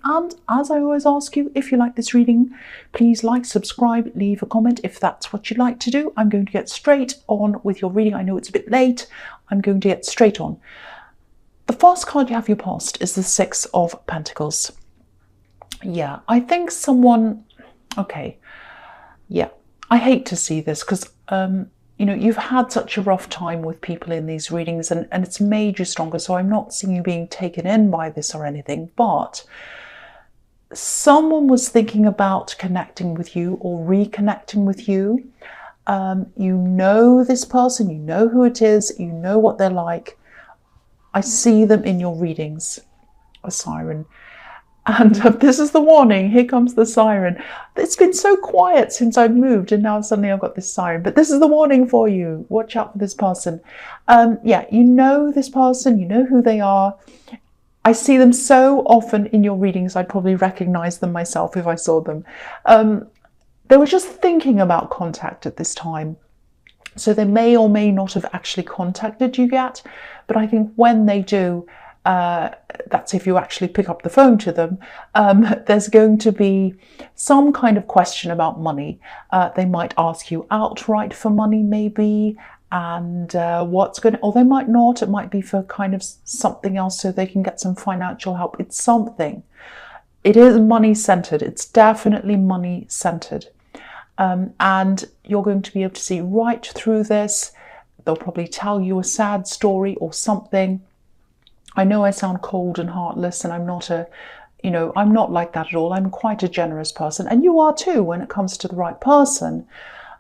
And as I always ask you, if you like this reading, please like, subscribe, leave a comment if that's what you'd like to do. I'm going to get straight on with your reading. I know it's a bit late. I'm going to get straight on. The first card you have your past is the Six of Pentacles. Yeah, I think someone... Okay, yeah, I hate to see this because, you know, you've had such a rough time with people in these readings and it's made you stronger. So I'm not seeing you being taken in by this or anything, but someone was thinking about connecting with you or reconnecting with you. You know this person, you know who it is, you know what they're like. I see them in your readings, a siren. And this is the warning. Here comes the siren. It's been so quiet since I've moved and now suddenly I've got this siren. But this is the warning for you. Watch out for this person. Yeah, you know this person. You know who they are. I see them so often in your readings. I'd probably recognize them myself if I saw them. They were just thinking about contact at this time. So they may or may not have actually contacted you yet. But I think when they do, that's if you actually pick up the phone to them, there's going to be some kind of question about money. They might ask you outright for money maybe, and what's going to, or they might not. It might be for kind of something else so they can get some financial help. It's something. It is money-centered. It's definitely money-centered. And you're going to be able to see right through this. They'll probably tell you a sad story or something. I know I sound cold and heartless and I'm not I'm not like that at all. I'm quite a generous person, and you are too when it comes to the right person.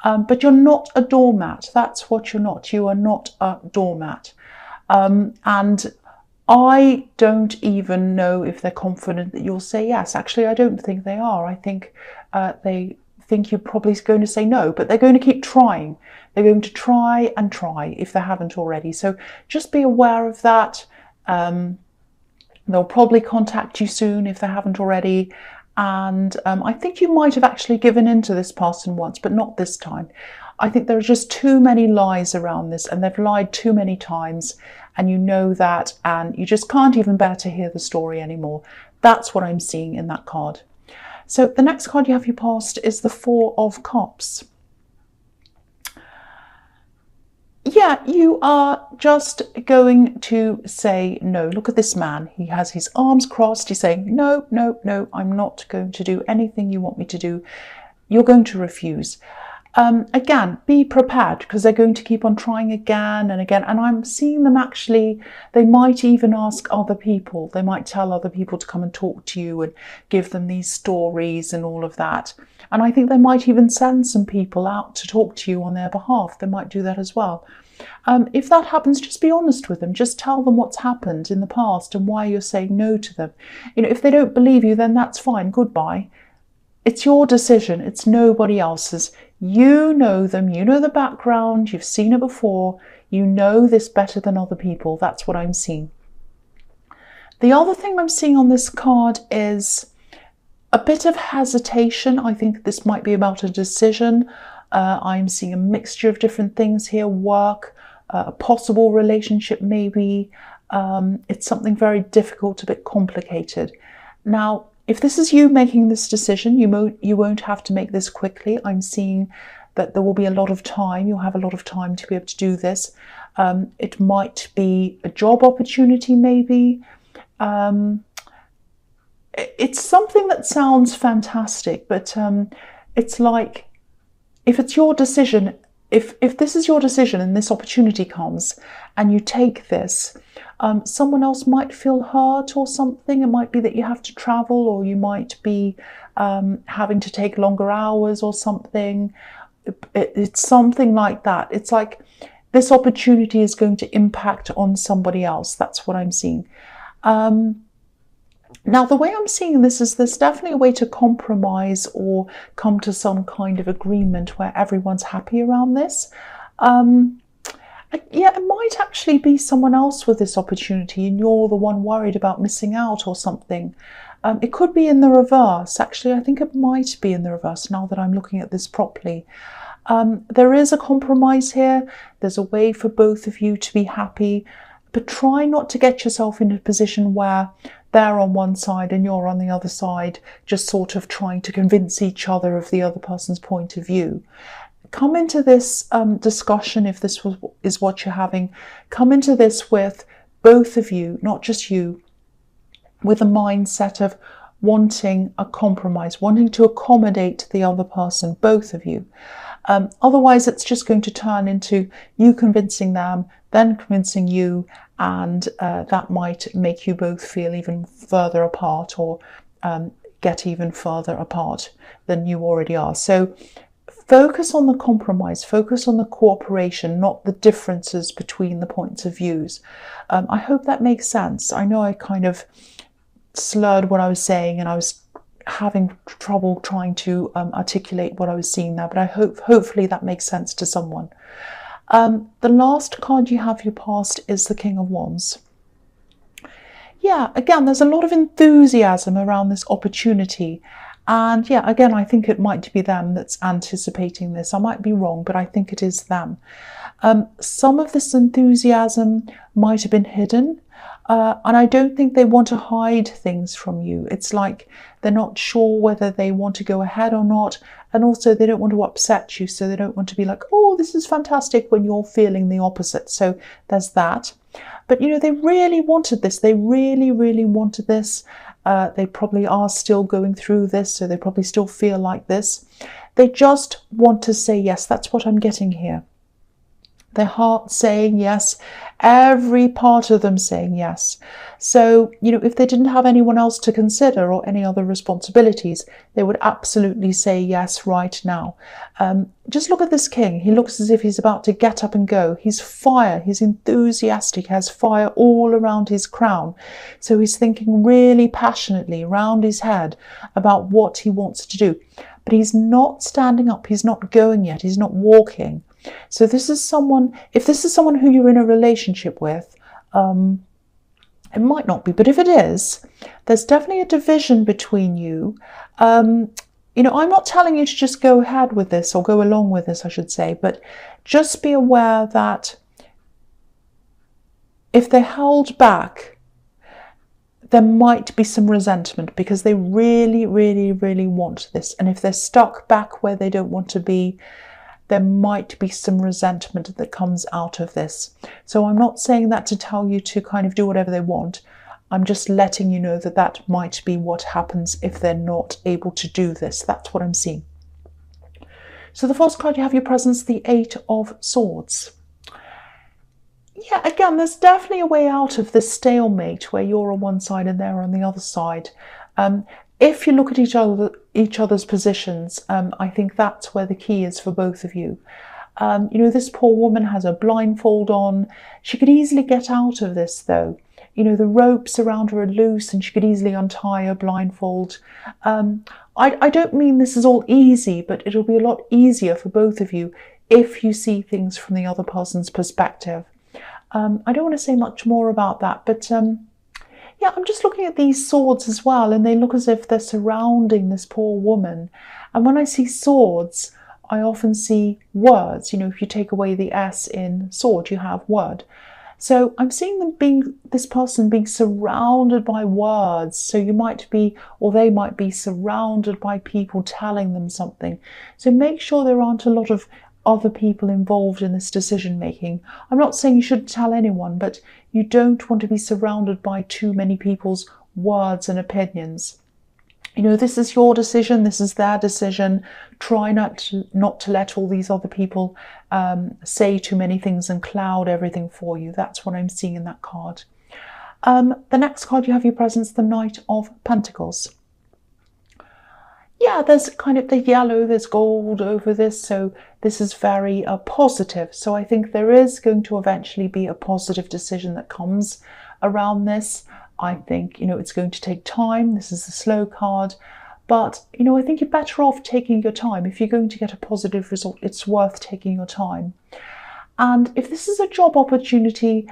But you're not a doormat. That's what you're not. You are not a doormat. And I don't even know if they're confident that you'll say yes. Actually, I don't think they are. I think they think you're probably going to say no, but they're going to keep trying. They're going to try and try if they haven't already. So just be aware of that. They'll probably contact you soon if they haven't already. And I think you might have actually given in to this person once, but not this time. I think there are just too many lies around this, and they've lied too many times, and you know that, and you just can't even bear to hear the story anymore. That's what I'm seeing in that card. So the next card you have your past is the Four of Cups. Yeah, you are just going to say no. Look at this man. He has his arms crossed. He's saying, no, no, no, I'm not going to do anything you want me to do. You're going to refuse. Again, be prepared, because they're going to keep on trying again and again. And I'm seeing them actually, they might even ask other people. They might tell other people to come and talk to you and give them these stories and all of that. And I think they might even send some people out to talk to you on their behalf. They might do that as well. If that happens, just be honest with them. Just tell them what's happened in the past and why you're saying no to them. If they don't believe you, then that's fine. Goodbye. It's your decision. It's nobody else's. You know them. You know the background. You've seen it before. You know this better than other people. That's what I'm seeing. The other thing I'm seeing on this card is a bit of hesitation. I think this might be about a decision. I'm seeing a mixture of different things here. Work, a possible relationship maybe. It's something very difficult, a bit complicated. Now, if this is you making this decision, you won't have to make this quickly. I'm seeing that there will be a lot of time. You'll have a lot of time to be able to do this. It might be a job opportunity maybe. It's something that sounds fantastic, but it's like, if it's your decision, if this is your decision and this opportunity comes and you take this, someone else might feel hurt or something. It might be that you have to travel, or you might be having to take longer hours or something. It's something like that. It's like this opportunity is going to impact on somebody else. That's what I'm seeing. Now, the way I'm seeing this is there's definitely a way to compromise or come to some kind of agreement where everyone's happy around this. Yeah, it might actually be someone else with this opportunity and you're the one worried about missing out or something. It could be in the reverse. Actually, I think it might be in the reverse now that I'm looking at this properly. There is a compromise here. There's a way for both of you to be happy, but try not to get yourself in a position where they're on one side and you're on the other side, just sort of trying to convince each other of the other person's point of view. Come into this discussion, if this is what you're having, come into this with both of you, not just you, with a mindset of wanting a compromise, wanting to accommodate the other person, both of you. Otherwise, it's just going to turn into you convincing them, then convincing you, and that might make you both feel even further apart, or get even further apart than you already are. So focus on the compromise, focus on the cooperation, not the differences between the points of views. I hope that makes sense. I know I kind of slurred what I was saying, and I was having trouble trying to articulate what I was seeing there, but I hopefully that makes sense to someone. The last card you have, your past, is the King of Wands. Yeah, again, there's a lot of enthusiasm around this opportunity. And yeah, again, I think it might be them that's anticipating this. I might be wrong, but I think it is them. Some of this enthusiasm might have been hidden. And I don't think they want to hide things from you. It's like they're not sure whether they want to go ahead or not. And also they don't want to upset you. So they don't want to be like, oh, this is fantastic, when you're feeling the opposite. So there's that. But, you know, they really wanted this. They really, really wanted this. They probably are still going through this. So they probably still feel like this. They just want to say yes. That's what I'm getting here. Their heart saying yes, every part of them saying yes. So, you know, if they didn't have anyone else to consider or any other responsibilities, they would absolutely say yes right now. Just look at this king. He looks as if he's about to get up and go. He's fire. He's enthusiastic. He has fire all around his crown. So he's thinking really passionately around his head about what he wants to do. But he's not standing up. He's not going yet. He's not walking. So this is someone, if this is someone who you're in a relationship with, it might not be, but if it is, there's definitely a division between you. You know, I'm not telling you to just go ahead with this, or go along with this, I should say, but just be aware that if they're held back, there might be some resentment, because they really, really, really want this. And if they're stuck back where they don't want to be, there might be some resentment that comes out of this. So I'm not saying that to tell you to kind of do whatever they want. I'm just letting you know that that might be what happens if they're not able to do this. That's what I'm seeing. So the first card you have, your presence, the Eight of Swords. Yeah, again, there's definitely a way out of this stalemate where you're on one side and they're on the other side. If you look at each other's positions, I think that's where the key is for both of you. You know, this poor woman has a blindfold on. She could easily get out of this, though. You know, the ropes around her are loose and she could easily untie her blindfold. I don't mean this is all easy, but it'll be a lot easier for both of you if you see things from the other person's perspective. I don't want to say much more about that, but yeah, I'm just looking at these swords as well, and they look as if they're surrounding this poor woman. And when I see swords, I often see words. You know, if you take away the S in sword, you have word. So I'm seeing them this person being surrounded by words. So you might be, or they might be surrounded by people telling them something. So make sure there aren't a lot of other people involved in this decision making. I'm not saying you shouldn't tell anyone, but you don't want to be surrounded by too many people's words and opinions. You know, this is your decision, this is their decision. Try not to let all these other people say too many things and cloud everything for you. That's what I'm seeing in that card. The next card you have, your presence, the Knight of Pentacles. Yeah, there's kind of the yellow, there's gold over this, so this is very positive. So I think there is going to eventually be a positive decision that comes around this. I think, you know, it's going to take time. This is a slow card, but, you know, I think you're better off taking your time. If you're going to get a positive result, it's worth taking your time. And if this is a job opportunity,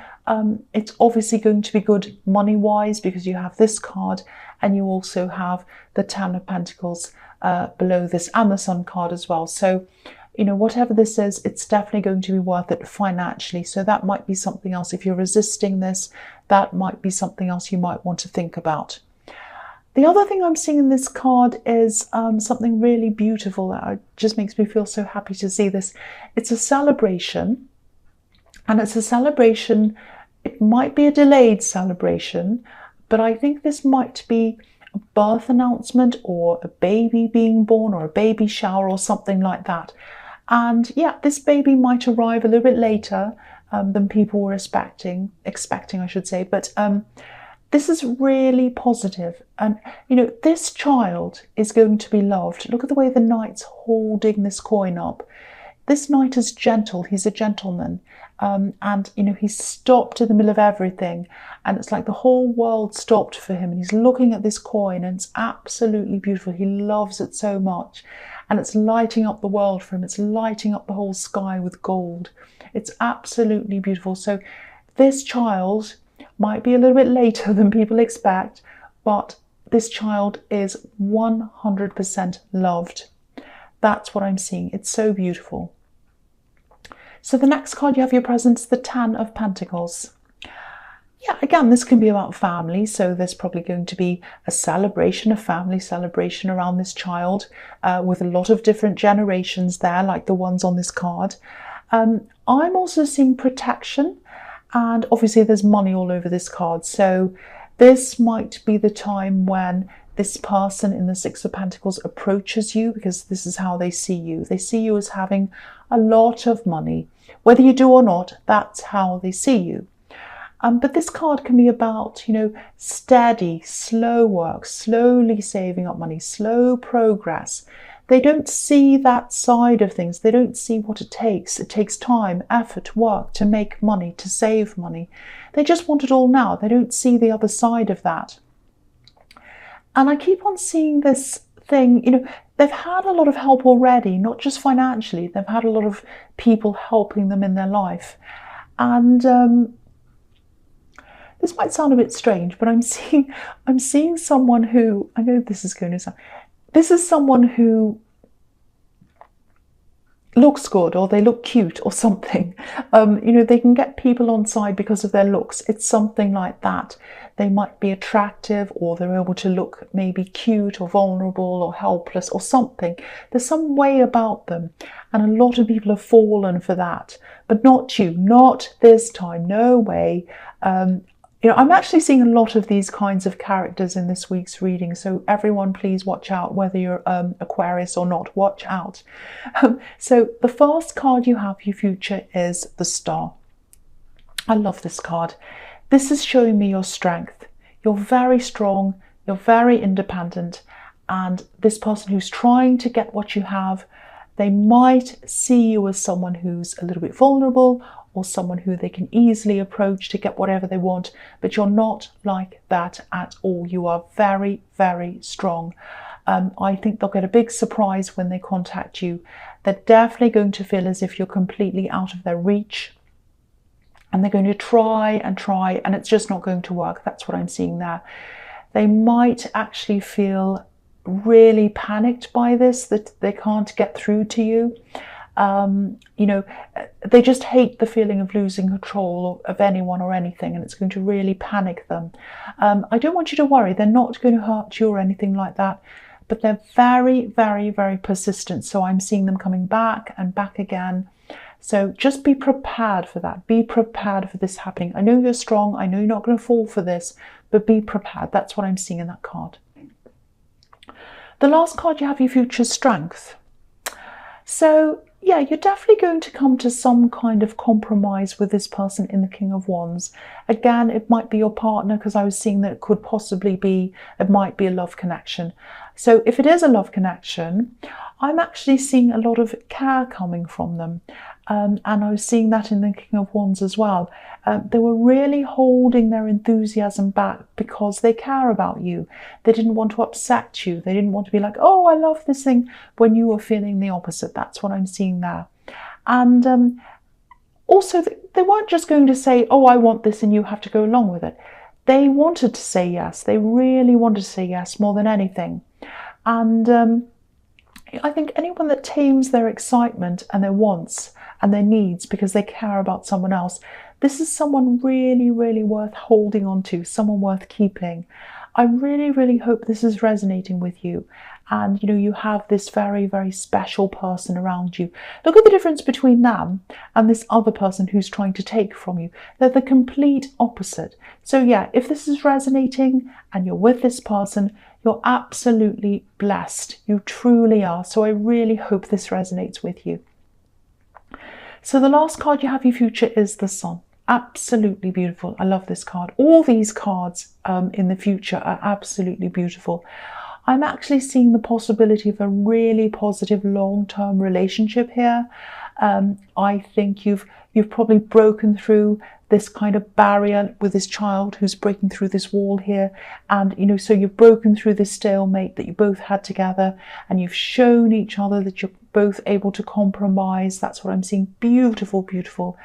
it's obviously going to be good money-wise, because you have this card and you also have the Ten of Pentacles below this, and the Sun card as well. So you know, whatever this is, it's definitely going to be worth it financially. So that might be something else. If you're resisting this, that might be something else you might want to think about. The other thing I'm seeing in this card is something really beautiful that just makes me feel so happy to see this. It's a celebration, and it's a celebration. It might be a delayed celebration, but I think this might be a birth announcement or a baby being born or a baby shower or something like that. And yeah, this baby might arrive a little bit later than people were expecting, I should say, but this is really positive. And, you know, this child is going to be loved. Look at the way the knight's holding this coin up. This knight is gentle. He's a gentleman. And, you know, he's stopped in the middle of everything. And it's like the whole world stopped for him. And he's looking at this coin, and it's absolutely beautiful. He loves it so much. And it's lighting up the world for him. It's lighting up the whole sky with gold. It's absolutely beautiful. So this child might be a little bit later than people expect, but this child is 100% loved. That's what I'm seeing. It's so beautiful. So the next card you have your presence, the 10 of Pentacles. Yeah, again, this can be about family. So there's probably going to be a celebration, a family celebration around this child with a lot of different generations there, like the ones on this card. I'm also seeing protection. And obviously there's money all over this card. So this might be the time when this person in the Six of Pentacles approaches you, because this is how they see you. They see you as having a lot of money. Whether you do or not, that's how they see you. But this card can be about, you know, steady, slow work, slowly saving up money, slow progress. They don't see that side of things. They don't see what it takes. It takes time, effort, work to make money, to save money. They just want it all now. They don't see the other side of that. And I keep on seeing this thing, you know, they've had a lot of help already, not just financially. They've had a lot of people helping them in their life. And this might sound a bit strange, but I'm seeing someone who, I know this is going to sound, this is someone who looks good, or they look cute or something. You know, they can get people on side because of their looks. It's something like that. They might be attractive, or they're able to look maybe cute or vulnerable or helpless or something. There's some way about them. And a lot of people have fallen for that. But not you, not this time, no way. You know, I'm actually seeing a lot of these kinds of characters in this week's reading. So everyone, please watch out, whether you're Aquarius or not, watch out. So the first card you have, your future, is the Star. I love this card. This is showing me your strength. You're very strong. You're very independent. And this person who's trying to get what you have, they might see you as someone who's a little bit vulnerable, or someone who they can easily approach to get whatever they want, but you're not like that at all. You are very, very strong. I think they'll get a big surprise when they contact you. They're definitely going to feel as if you're completely out of their reach, and they're going to try, and it's just not going to work. That's what I'm seeing there. They might actually feel really panicked by this, that they can't get through to you. You know, they just hate the feeling of losing control of anyone or anything, and it's going to really panic them. I don't want you to worry. They're not going to hurt you or anything like that, but they're very, very, very persistent. So I'm seeing them coming back and back again. So just be prepared for that. Be prepared for this happening. I know you're strong. I know you're not going to fall for this, but be prepared. That's what I'm seeing in that card. The last card you have, your future, strength. So yeah, you're definitely going to come to some kind of compromise with this person in the King of Wands. Again, it might be your partner, because I was seeing that it could possibly be, it might be a love connection. So if it is a love connection, I'm actually seeing a lot of care coming from them. And I was seeing that in the King of Wands as well. They were really holding their enthusiasm back because they care about you. They didn't want to upset you. They didn't want to be like, oh, I love this thing, when you were feeling the opposite. That's what I'm seeing there. And also, they weren't just going to say, oh, I want this and you have to go along with it. They wanted to say yes. They really wanted to say yes more than anything. And I think anyone that tames their excitement and their wants and their needs because they care about someone else, this is someone really, really worth holding on to, someone worth keeping. I really, really hope this is resonating with you. And, you know, you have this very, very special person around you. Look at the difference between them and this other person who's trying to take from you. They're the complete opposite. So yeah, if this is resonating and you're with this person, you're absolutely blessed. You truly are. So I really hope this resonates with you. So the last card you have, your future, is the Sun. Absolutely beautiful. I love this card. All these cards in the future are absolutely beautiful. I'm actually seeing the possibility of a really positive long-term relationship here. I think you've probably broken through this kind of barrier with this child who's breaking through this wall here. And, you know, so you've broken through this stalemate that you both had together, and you've shown each other that you're both able to compromise. That's what I'm seeing. Beautiful, beautiful.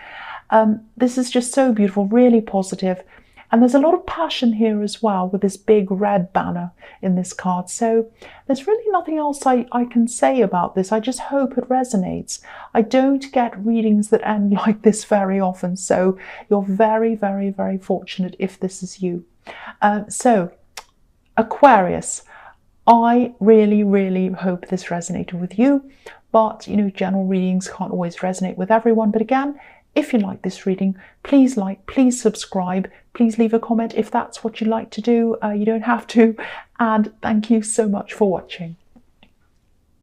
This is just so beautiful, really positive. And there's a lot of passion here as well with this big red banner in this card. So there's really nothing else I can say about this. I just hope it resonates. I don't get readings that end like this very often. So you're very, very, very fortunate if this is you. So Aquarius, I really, really hope this resonated with you. But, you know, general readings can't always resonate with everyone. But again, if you like this reading, please like, please subscribe, please leave a comment if that's what you'd like to do. You don't have to. And thank you so much for watching.